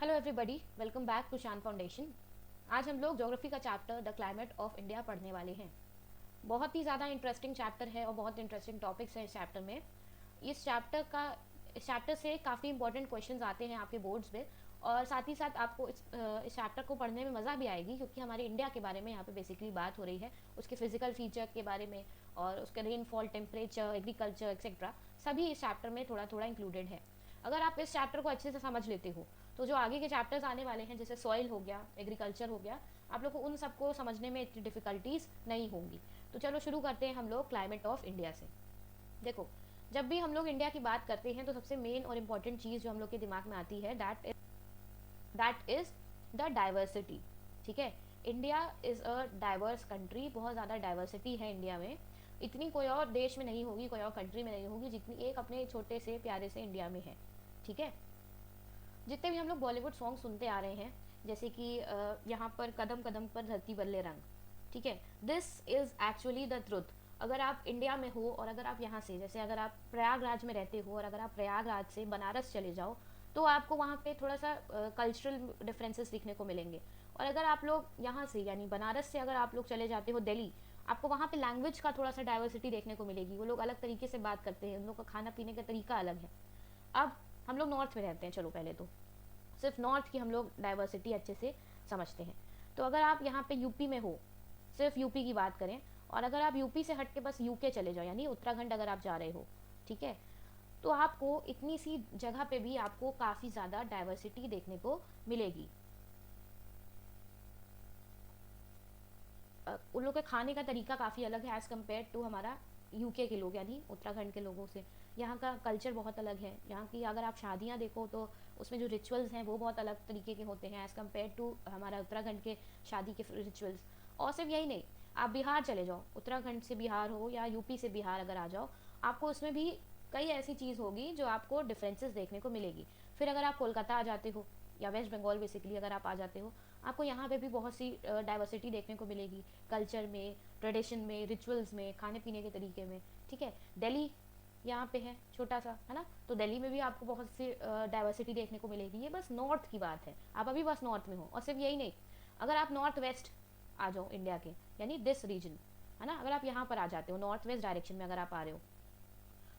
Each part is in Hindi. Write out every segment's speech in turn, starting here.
Hello everybody, welcome back to Shan Foundation. आज हम लोग ज्योग्राफी का chapter the climate of India पढ़ने वाले हैं। बहुत ही ज़्यादा इंटरेस्टिंग चैप्टर है और बहुत इंटरेस्टिंग टॉपिक्स हैं इस चैप्टर में। इस चैप्टर से काफ़ी इंपॉर्टेंट क्वेश्चंस आते हैं आपके बोर्ड्स में। और साथ ही साथ आपको इस चैप्टर को पढ़ने में मज़ा भी आएगी, क्योंकि हमारे इंडिया के बारे में यहाँ पे बेसिकली बात हो रही है, उसके फिजिकल फीचर के बारे में और उसके रेनफॉल, टेम्परेचर, एग्रीकल्चर एक्सेट्रा सभी इस चैप्टर में थोड़ा थोड़ा इंक्लूडेड है। अगर आप इस चैप्टर को अच्छे से समझ लेते हो तो जो आगे के चैप्टर्स आने वाले हैं, जैसे सॉइल हो गया, एग्रीकल्चर हो गया, आप लोग को उन सबको समझने में इतनी डिफ़िकल्टीज नहीं होंगी। तो चलो शुरू करते हैं हम लोग क्लाइमेट ऑफ इंडिया से। देखो, जब भी हम लोग इंडिया की बात करते हैं तो सबसे मेन और इम्पॉर्टेंट चीज़ जो हम लोग के दिमाग में आती है दैट इज़ द डाइवर्सिटी। ठीक है, India is a diverse country. बहुत ज़्यादा डाइवर्सिटी है इंडिया में। इतनी कोई और देश में नहीं होगी, कोई और कंट्री में नहीं होगी जितनी एक अपने छोटे से प्यारे से इंडिया में है। ठीक है, जितने भी हम लोग बॉलीवुड सॉन्ग सुनते आ रहे हैं, जैसे कि यहाँ पर कदम कदम पर धरती बदले रंग, ठीक है, this is actually the truth. अगर आप इंडिया में हो और अगर आप यहाँ से, जैसे अगर आप प्रयागराज में रहते हो और अगर आप प्रयागराज से बनारस चले जाओ, तो आपको वहाँ पे थोड़ा सा कल्चरल डिफरेंसेस दिखने को मिलेंगे। और अगर आप लोग यहाँ से यानी बनारस से अगर आप लोग चले जाते हो दिल्ली, आपको वहाँ पे लैंग्वेज का थोड़ा सा डाइवर्सिटी देखने को मिलेगी। वो लोग अलग तरीके से बात करते हैं, उन लोग का खाना पीने का तरीका अलग है। अब हम लोग नॉर्थ में रहते हैं, चलो पहले तो सिर्फ नॉर्थ की हम लोग डाइवर्सिटी अच्छे से समझते हैं। तो अगर आप यहाँ पे यूपी में हो, सिर्फ यूपी की बात करें, और अगर आप यूपी से हट के बस यूके चले जाओ, यानी उत्तराखंड अगर आप जा रहे हो, ठीक है, तो आपको इतनी सी जगह पे भी आपको काफ़ी ज़्यादा डाइवर्सिटी देखने को मिलेगी। उन लोग के खाने का तरीका काफ़ी अलग है एज़ कम्पेयर टू हमारा यूके के लोग यानी उत्तराखंड के लोगों से। यहाँ का कल्चर बहुत अलग है। यहाँ की अगर आप शादियाँ देखो तो उसमें जो रिचुअल्स हैं वो बहुत अलग तरीके के होते हैं एज़ कम्पेयर टू हमारा उत्तराखंड के शादी के रिचुअल्स। और सिर्फ यही नहीं, आप बिहार चले जाओ, उत्तराखंड से बिहार हो या यूपी से बिहार अगर आ जाओ, आपको उसमें भी कई ऐसी चीज़ होगी जो आपको डिफरेंसेस देखने को मिलेगी। फिर अगर आप कोलकाता आ जाते हो या वेस्ट बंगाल बेसिकली अगर आप आ जाते हो, आपको यहाँ पे भी बहुत सी डाइवर्सिटी देखने को मिलेगी, कल्चर में, ट्रेडिशन में, रिचुअल्स में, खाने पीने के तरीके में। ठीक है, दिल्ली यहाँ पे है छोटा सा, है ना, तो दिल्ली में भी आपको बहुत सी डाइवर्सिटी देखने को मिलेगी। ये बस नॉर्थ की बात है, आप अभी बस नॉर्थ में हो। और सिर्फ यही नहीं, अगर आप नॉर्थ वेस्ट आ जाओ इंडिया के, यानी दिस रीजन, है ना, अगर आप यहाँ पर आ जाते हो नॉर्थ वेस्ट डायरेक्शन में अगर आप आ रहे हो,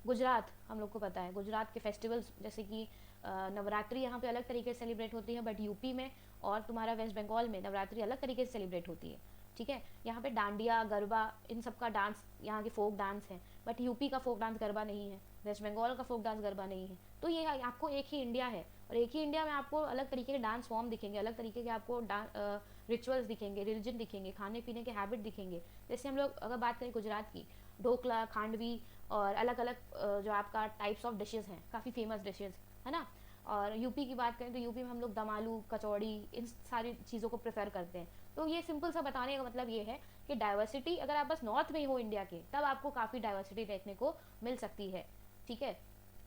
गुजरात हम लोग को पता है, गुजरात के फेस्टिवल्स जैसे कि नवरात्रि यहाँ पे अलग तरीके से सेलिब्रेट होती है, बट यूपी में और तुम्हारा वेस्ट बंगाल में नवरात्रि अलग तरीके से सेलिब्रेट होती है। ठीक है, यहाँ पे डांडिया, गरबा, इन सब का डांस यहाँ के फोक डांस है, बट यूपी का फोक डांस गरबा नहीं है, वेस्ट बंगाल का फोक डांस गरबा नहीं है। तो ये आपको एक ही इंडिया है, और एक ही इंडिया में आपको अलग तरीके के डांस फॉर्म दिखेंगे, अलग तरीके के आपको रिचुअल्स दिखेंगे, रिलीजन दिखेंगे, खाने पीने के हैबिट दिखेंगे। जैसे हम लोग अगर बात करें गुजरात की, ढोकला, खांडवी और अलग अलग जो आपका टाइप्स ऑफ डिशेज़ हैं, काफ़ी फेमस डिशेज़, है ना। और यूपी की बात करें तो यूपी में हम लोग दम आलू, कचौड़ी, इन सारी चीज़ों को प्रेफर करते हैं। तो ये सिंपल सा बताने का मतलब ये है कि डाइवर्सिटी, अगर आप बस नॉर्थ में ही हो इंडिया के, तब आपको काफ़ी डाइवर्सिटी देखने को मिल सकती है। ठीक है,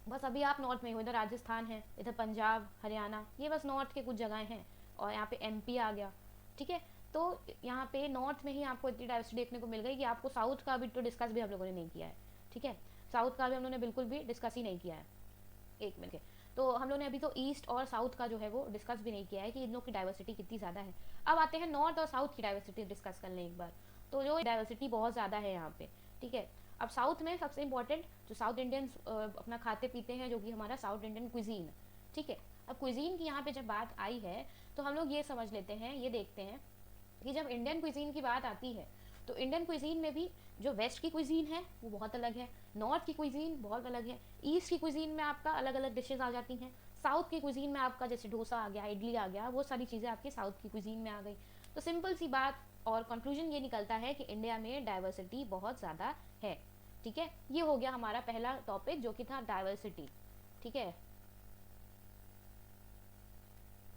बस अभी आप नॉर्थ में हो, इधर राजस्थान है, इधर पंजाब, हरियाणा, ये बस नॉर्थ के कुछ जगहें हैं, और यहाँ पे एमपी आ गया। ठीक है, तो यहाँ पे नॉर्थ में ही आपको इतनी डाइवर्सिटी देखने को मिल गई कि आपको साउथ का भी तो डिस्कस भी हम लोगों ने नहीं किया है। ठीक है, साउथ का भी हम लोगों ने बिल्कुल भी डिस्कस ही नहीं किया है। एक मिनट के, तो हम लोग ने अभी तो ईस्ट और साउथ का जो है वो डिस्कस भी नहीं किया है कि इन लोग की डाइवर्सिटी कितनी ज़्यादा है। अब आते हैं नॉर्थ और साउथ की डाइवर्सिटी डिस्कस कर लें एक बार। तो जो डाइवर्सिटी बहुत ज़्यादा है यहाँ पे। ठीक है, अब साउथ में सबसे इंपॉर्टेंट जो साउथ इंडियंस अपना खाते पीते हैं, जो कि हमारा साउथ इंडियन क्विजीन। ठीक है, अब क्विजीन की यहाँ पे जब बात आई है तो हम लोग ये समझ लेते हैं, ये देखते हैं कि जब इंडियन क्विजीन की बात आती है तो इंडियन क्विजीन में भी जो वेस्ट की क्विजीन है वो बहुत अलग है, नॉर्थ की क्विजीन बहुत अलग है, ईस्ट की क्विजीन में आपका अलग अलग डिशेज आ जाती हैं, साउथ की क्विजीन में आपका जैसे डोसा आ गया, इडली आ गया, वो सारी चीज़ें आपकी साउथ की क्विजीन में आ गई। तो सिंपल सी बात और कंक्लूजन ये निकलता है कि इंडिया में डाइवर्सिटी बहुत ज़्यादा है। ठीक है, ये हो गया हमारा पहला टॉपिक जो कि था डाइवर्सिटी। ठीक है,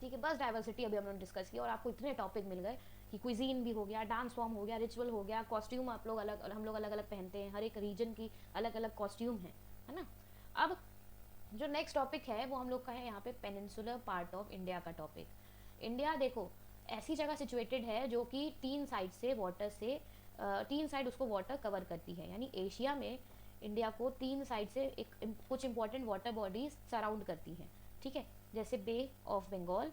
ठीक है, बस डाइवर्सिटी अभी हम लोगों ने डिस्कस किया और आपको इतने टॉपिक मिल गए कि क्विजीन भी हो गया, डांस फॉर्म हो गया, रिचुअल हो गया, कॉस्ट्यूम आप लोग अलग, हम लोग अलग अलग पहनते हैं, हर एक रीजन की अलग अलग कॉस्ट्यूम है ना। अब जो नेक्स्ट टॉपिक है वो हम लोग का है यहाँ पे पेनिनसुलर पार्ट ऑफ इंडिया का टॉपिक। इंडिया देखो ऐसी जगह सिचुएटेड है जो कि तीन साइड से वाटर से तीन साइड उसको वाटर कवर करती है, यानी एशिया में इंडिया को तीन साइड से कुछ इंपॉर्टेंट वाटर बॉडीज सराउंड करती हैं। ठीक है, जैसे बे ऑफ बंगाल,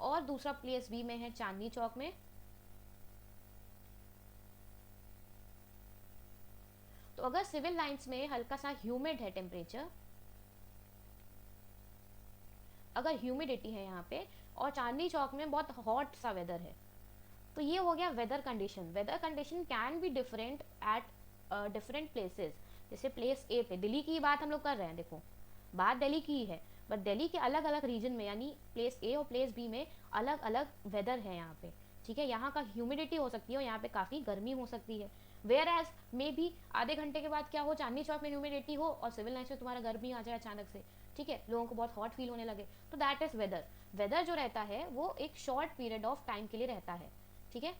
और दूसरा प्लेस बी में है चांदनी चौक में। तो अगर सिविल लाइंस में हल्का सा ह्यूमिड है टेम्परेचर, अगर ह्यूमिडिटी है यहाँ पे, और चांदनी चौक में बहुत हॉट सा वेदर है, तो ये हो गया weather condition. Weather condition can be different at different places. जैसे प्लेस ए पे, दिल्ली की बात हम लोग कर रहे हैं, देखो बात दिल्ली की ही है, बट दिल्ली के अलग अलग रीजन में, यानी प्लेस ए और प्लेस बी में अलग अलग वेदर है यहाँ पे, ठीक है। यहाँ का ह्यूमिडिटी हो सकती है और यहाँ पे काफ़ी गर्मी हो सकती है। वेयर एज मे बी आधे घंटे के बाद क्या हो, चांदनी चौक में ह्यूमिडिटी हो और सिविल लाइन्स में तुम्हारा गर्मी आ जाए अचानक से, ठीक है, लोगों को बहुत हॉट फील होने लगे, तो दैट इज वेदर। वेदर जो रहता है वो एक शॉर्ट पीरियड ऑफ टाइम के लिए रहता है, ठीक है,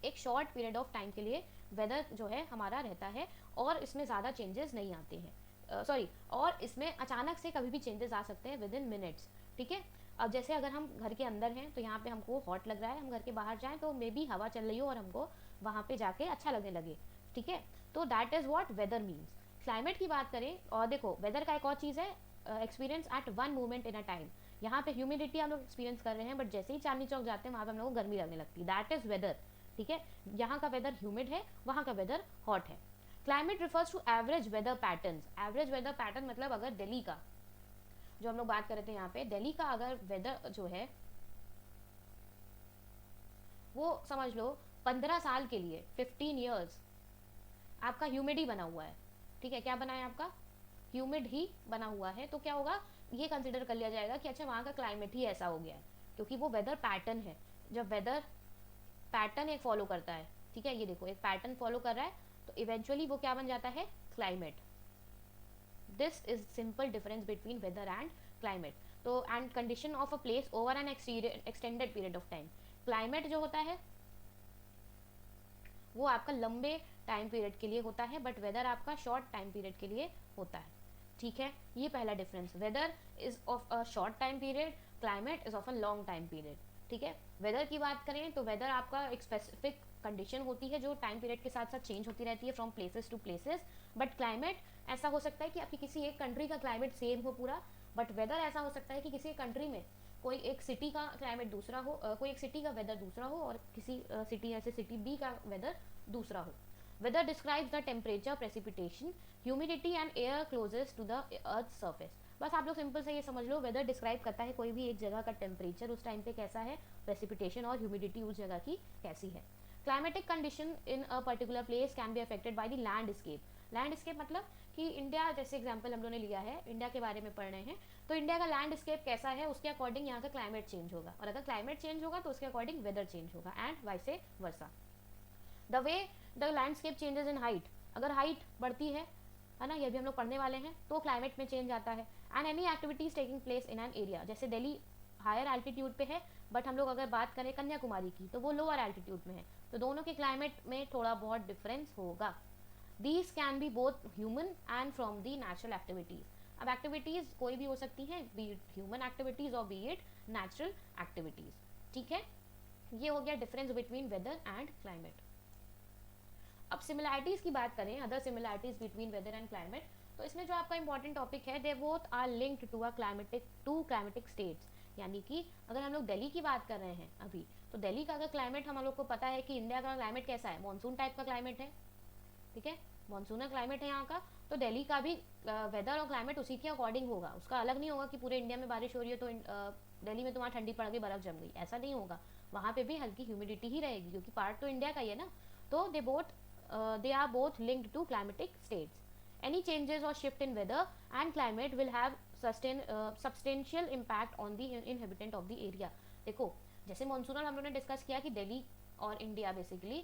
एक शॉर्ट पीरियड ऑफ टाइम के लिए वेदर जो है हमारा रहता है, और इसमें ज़्यादा चेंजेस नहीं आते हैं, सॉरी, और इसमें अचानक से कभी भी चेंजेस आ सकते हैं विद इन मिनट्स, ठीक है। अब जैसे अगर हम घर के अंदर हैं तो यहाँ पे हमको हॉट लग रहा है, हम घर के बाहर जाएं तो मे बी हवा चल रही हो और हमको वहाँ पे जाके अच्छा लगने लगे, ठीक है। तो that is what weather means. Climate की बात करें, और देखो वेदर का एक और चीज़ है, experience eight one moment in a time. यहाँ पे ह्यूमिडिटी हम लोग एक्सपीरियंस कर रहे हैं, बट जैसे ही चांदनी चौक जाते हैं वहाँ पे हम लोग को गर्मी लगने लगती है, दैट इज़ वेदर, ठीक है। यहाँ का वेदर ह्यूमिड है, वहाँ का वेदर हॉट है। Climate refers to average weather patterns. Average weather pattern मतलब अगर दिल्ली का, जो हम लोग बात कर रहे थे यहाँ पे, दिल्ली का अगर वेदर जो है वो समझ लो 15 साल के लिए, 15 ईयर्स आपका ह्यूमिड ही बना हुआ है, ठीक है। क्या बना है आपका, ह्यूमिड ही बना हुआ है, तो क्या होगा, ये कंसिडर कर लिया जाएगा कि अच्छा वहाँ का क्लाइमेट ही ऐसा हो गया है, क्योंकि वो वेदर पैटर्न है। जब वेदर पैटर्न एक फॉलो करता है, ठीक है, ये देखो एक पैटर्न फॉलो कर रहा है, तो इवेंचुअली वो क्या बन जाता है, climate. This is simple difference between weather and climate. तो and condition of a place over an extended period of time. Climate जो होता है वो आपका लंबे टाइम पीरियड के लिए होता है, बट वेदर आपका शॉर्ट टाइम पीरियड के लिए होता है, ठीक है। ये पहला difference, weather is of a short time period, climate is of a long time period, ठीक है। वेदर की बात करें तो वेदर आपका एक स्पेसिफिक कंडीशन होती है जो टाइम पीरियड के साथ साथ चेंज होती रहती है from places to places, but climate ऐसा हो सकता है कि आपकी किसी एक कंट्री का क्लाइमेट सेम हो पूरा, बट वेदर ऐसा हो सकता है कि किसी कंट्री में कोई एक सिटी का क्लाइमेट दूसरा हो, कोई एक सिटी का वेदर दूसरा हो, और किसी सिटी ऐसे सिटी बी का वेदर दूसरा हो। Weather describes the temperature, precipitation, humidity and air closest to the earth surface. बस आप लोग सिंपल से ये समझ लो, वेदर डिस्क्राइब करता है कोई भी एक जगह का टेम्परेचर उस टाइम पे कैसा है, प्रेसिपिटेशन और ह्यूमिडिटी उस जगह की कैसी है। Climatic condition in a particular place can be affected by the landscape. Landscape मतलब कि इंडिया जैसे एग्जांपल हम लोगों ने लिया है, इंडिया के बारे में पढ़ रहे हैं, तो इंडिया का लैंडस्केप कैसा है उसके अकॉर्डिंग यहाँ का क्लाइमेट चेंज होगा, और अगर क्लाइमेट चेंज होगा तो उसके अकॉर्डिंग वेदर चेंज होगा, and vice versa. The way the landscape changes in height, अगर हाइट बढ़ती है ना, ये भी हम लोग पढ़ने वाले हैं, तो क्लाइमेट में चेंज आता है। And any activities taking place in an area, जैसे दिल्ली हायर एल्टीट्यूड पे है, बट हम लोग अगर बात करें कन्याकुमारी की तो वो लोअर एल्टीट्यूड में है, तो दोनों के क्लाइमेट में थोड़ा बहुत डिफरेंस होगा। These can be both human and from the natural activities. अब एक्टिविटीज कोई भी हो सकती हैं, बी इट ह्यूमन एक्टिविटीज और बी इट नेचुरल एक्टिविटीज, ठीक है। ये हो गया difference between weather and climate. अब सिमिलैरिटीज की बात करें, other similarities between weather and climate, तो इसमें जो आपका इंपॉर्टेंट टॉपिक है, they both are linked to a climatic states. यानी कि अगर हम लोग दिल्ली की बात कर रहे हैं अभी, तो दिल्ली का अगर क्लाइमेट हम लोग को पता है कि इंडिया का क्लाइमेट कैसा है, मानसून टाइप का क्लाइमेट है, ठीक है, मानसूनल क्लाइमेट है यहाँ का, तो दिल्ली का भी वेदर और क्लाइमेट उसी के अकॉर्डिंग होगा, उसका अलग नहीं होगा कि पूरे इंडिया में बारिश हो रही है तो दिल्ली में तुम्हारा ठंडी पड़ गई, बर्फ जम गई, ऐसा नहीं होगा। वहाँ पे भी हल्की ह्यूमिडिटी ही रहेगी, क्योंकि पार्ट तो इंडिया का ही है ना। तो they are both linked to climatic states. Any changes or shift in weather and climate will have substantial impact on the inhabitant of the area. देखो जैसे मानसूनल हम लोगों ने डिस्कस किया कि दिल्ली और इंडिया, बेसिकली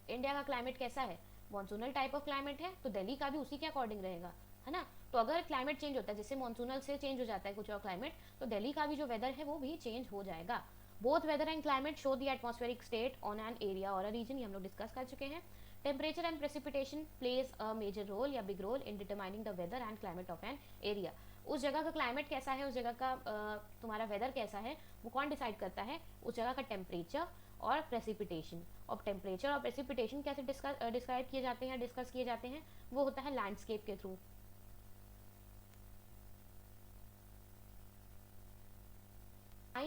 इंडिया का क्लाइमेट कैसा है, मानसूनल टाइप ऑफ क्लाइमेट है, तो दिल्ली का भी उसी के अकॉर्डिंग रहेगा, है ना। तो अगर क्लाइमेट चेंज होता है, जैसे मानसूनल से चेंज हो जाता है कुछ और क्लाइमेट, तो दिल्ली का भी जो वेदर है वो भी चेंज हो जाएगा। Both weather and climate show the atmospheric state on an area और अ रीजन, ये हम लोग डिस्कस कर चुके हैं। Temperature and precipitation plays a major role या big role in determining the weather and climate of an area. उस जगह का क्लाइमेट कैसा है, उस जगह का तुम्हारा वेदर कैसा है, वो कौन डिसाइड करता है, उस जगह का टेम्परेचर और प्रेसिपिटेशन। और टेम्परेचर और प्रेसिपिटेशन कैसे डिस्क्राइब किए जाते हैं, डिस्कस किए जाते हैं, वो होता है लैंडस्केप के through.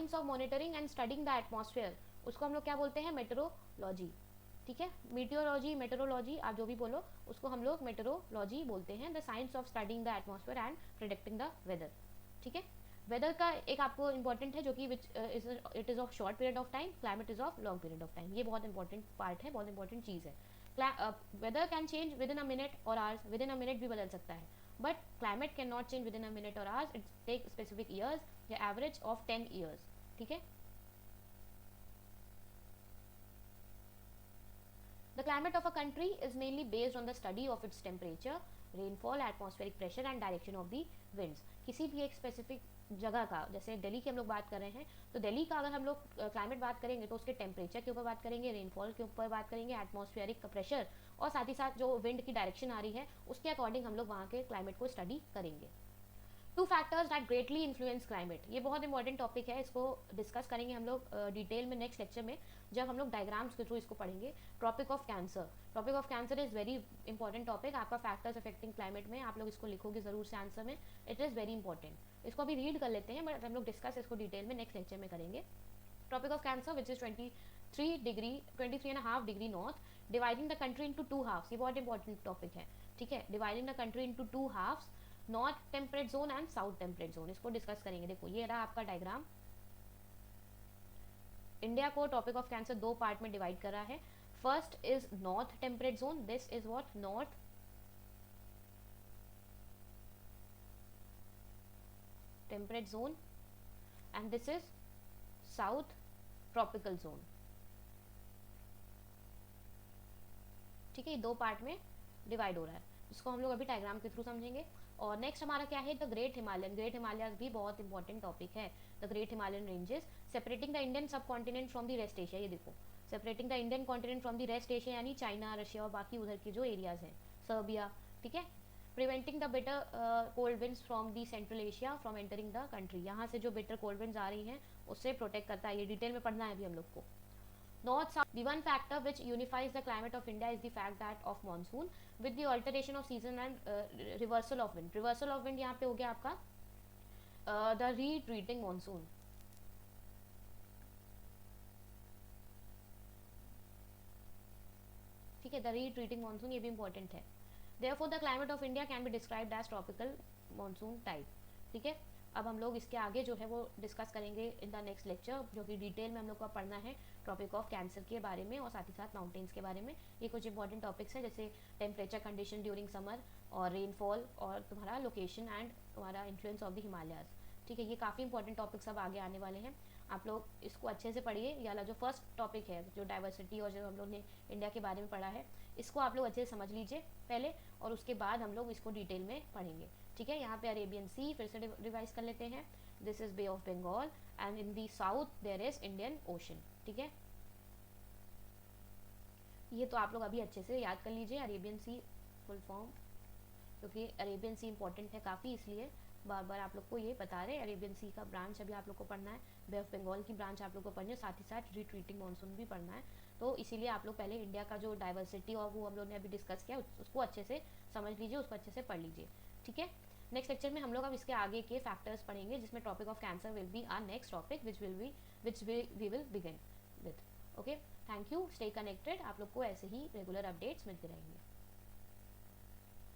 Science of monitoring and studying the atmosphere, उसको हम लोग क्या बोलते हैं, मेट्रोलॉजी, ठीक है। मीटियोलॉजी, मेट्रोलॉजी, आप जो भी बोलो, उसको हम लोग मेट्रोलॉजी बोलते हैं। The science of studying the atmosphere and predicting the weather, ठीक है। वेदर का एक आपको इंपॉर्टेंट है जो कि which it is of short period of time, climate is of long period of time. ये बहुत इंपॉर्टेंट पार्ट है, बहुत इंपॉर्टेंट चीज़ है। Weather can change within a minute और hours, within a minute भी बदल सकता है, but climate can not change within a minute और hours, it's take specific years या एवरेज ऑफ 10 ईयर्स, ठीक है। The climate of a country is mainly based on the study of its temperature, rainfall, atmospheric pressure and direction of the winds। किसी भी एक स्पेसिफिक जगह का, जैसे दिल्ली की हम लोग बात कर रहे हैं, तो दिल्ली का अगर हम लोग क्लाइमेट बात करेंगे तो उसके टेम्परेचर के ऊपर बात करेंगे, रेनफॉल के ऊपर बात करेंगे, एटमॉस्फेरिक प्रेशर, और साथ ही साथ जो विंड की डायरेक्शन आ रही है उसके अकॉर्डिंग हम लोग वहाँ के क्लाइमेट को स्टडी करेंगे। Two factors that greatly influence climate, ये बहुत इंपॉर्टेंट टॉपिक है, इसको डिस्कस करेंगे हम लोग डिटेल में नेक्स्ट लेक्चर में, जब हम लोग डायग्राम्स के थ्रू इसको पढ़ेंगे। Topic of cancer, topic of cancer is very important topic, आपका फैक्टर्स अफेक्टिंग क्लाइमेट में आप लोग इसको लिखोगे जरूर से आंसर में, इट इज़ वेरी इंपॉर्टेंट। इसको अभी रीड कर लेते हैं, बट हम लोग डिस्कस इसको डिटेल में नेक्स्ट लेक्चर में करेंगे। Tropic of Cancer which is 23.5 degree north, dividing the country into 2 halfs, ये बहुत इंपॉर्टेंट टॉपिक है, ठीक है। Dividing the country into 2 halfs, north temperate zone and south temperate zone, इसको डिस्कस करेंगे। देखो ये रहा आपका डायग्राम, इंडिया को टॉपिक ऑफ कैंसर 2 पार्ट में डिवाइड करा है। First is north temperate zone, this is what, north temperate zone, and this is south tropical zone, ठीक है। ये 2 पार्ट में डिवाइड हो रहा है, इसको हम लोग अभी डायग्राम के थ्रू समझेंगे। और नेक्स्ट हमारा क्या है, the great Himalayan, great Himalayas भी बहुत इंपॉर्टेंट टॉपिक है। The great Himalayan ranges separating the Indian subcontinent from the rest Asia, ये देखो separating the Indian continent from the rest Asia, यानी चाइना, रशिया और बाकी उधर के जो एरियाज हैं, सर्बिया, ठीक है। Preventing the bitter cold winds from the central Asia from entering the country, यहाँ से जो बिटर कोल्ड विंड्स आ रही हैं उससे प्रोटेक्ट करता है, ये डिटेल में पढ़ना है अभी हम लोग को। North South. The one factor which unifies the climate of India is the fact that of monsoon with the alteration of season and reversal of wind. Reversal of wind यहाँ पे हो गया आपका the retreating monsoon. ठीक है, the retreating monsoon ये भी important है। Therefore the climate of India can be described as tropical monsoon type, ठीक है। अब हम लोग इसके आगे जो है वो डिस्कस करेंगे इन द नेक्स्ट लेक्चर, जो कि डिटेल में हम लोग को पढ़ना है टॉपिक ऑफ कैंसर के बारे में और साथ ही साथ माउंटेन्स के बारे में। ये कुछ इंपॉर्टेंट टॉपिक्स हैं जैसे टेम्परेचर कंडीशन ड्यूरिंग समर और रेनफॉल और तुम्हारा लोकेशन एंड तुम्हारा इन्फ्लुएंस ऑफ द हिमालयाज, ठीक है। ये काफ़ी इंपॉर्टेंट टॉपिक्स अब आगे आने वाले हैं, आप लोग इसको अच्छे से पढ़िए। ये वाला जो फर्स्ट टॉपिक है, जो डाइवर्सिटी और जो हम लोग ने इंडिया के बारे में पढ़ा है, इसको आप लोग अच्छे से समझ लीजिए पहले, और उसके बाद हम लोग इसको डिटेल में पढ़ेंगे, ठीक है। यहाँ पे अरेबियन सी फिर से रिवाइज कर लेते हैं, this is Bay of Bengal and in the south there is Indian Ocean, ठीक है। ये तो आप लोग अभी अच्छे से याद कर लीजिए अरेबियन सी फुल फॉर्म, क्योंकि अरेबियन सी इंपॉर्टेंट है काफ़ी, इसलिए बार बार आप लोग को ये बता रहे हैं। अरेबियन सी का ब्रांच अभी आप लोग को पढ़ना है, बे ऑफ बंगाल की ब्रांच आप लोग को पढ़नी है, साथ ही साथ रिट्रीटिंग मानसून भी पढ़ना है। तो इसीलिए आप लोग पहले इंडिया का जो डाइवर्सिटी और वो हम लोग ने अभी डिस्कस किया उसको अच्छे से समझ लीजिए, उसको अच्छे से पढ़ लीजिए, ठीक है। नेक्स्ट लेक्चर में हम लोग अब इसके आगे के फैक्टर्स पढ़ेंगे, जिसमें Tropic of Cancer will be our next topic which we will begin with. Okay, thank you, stay connected, आप लोग को ऐसे ही रेगुलर अपडेट्स मिलते रहेंगे।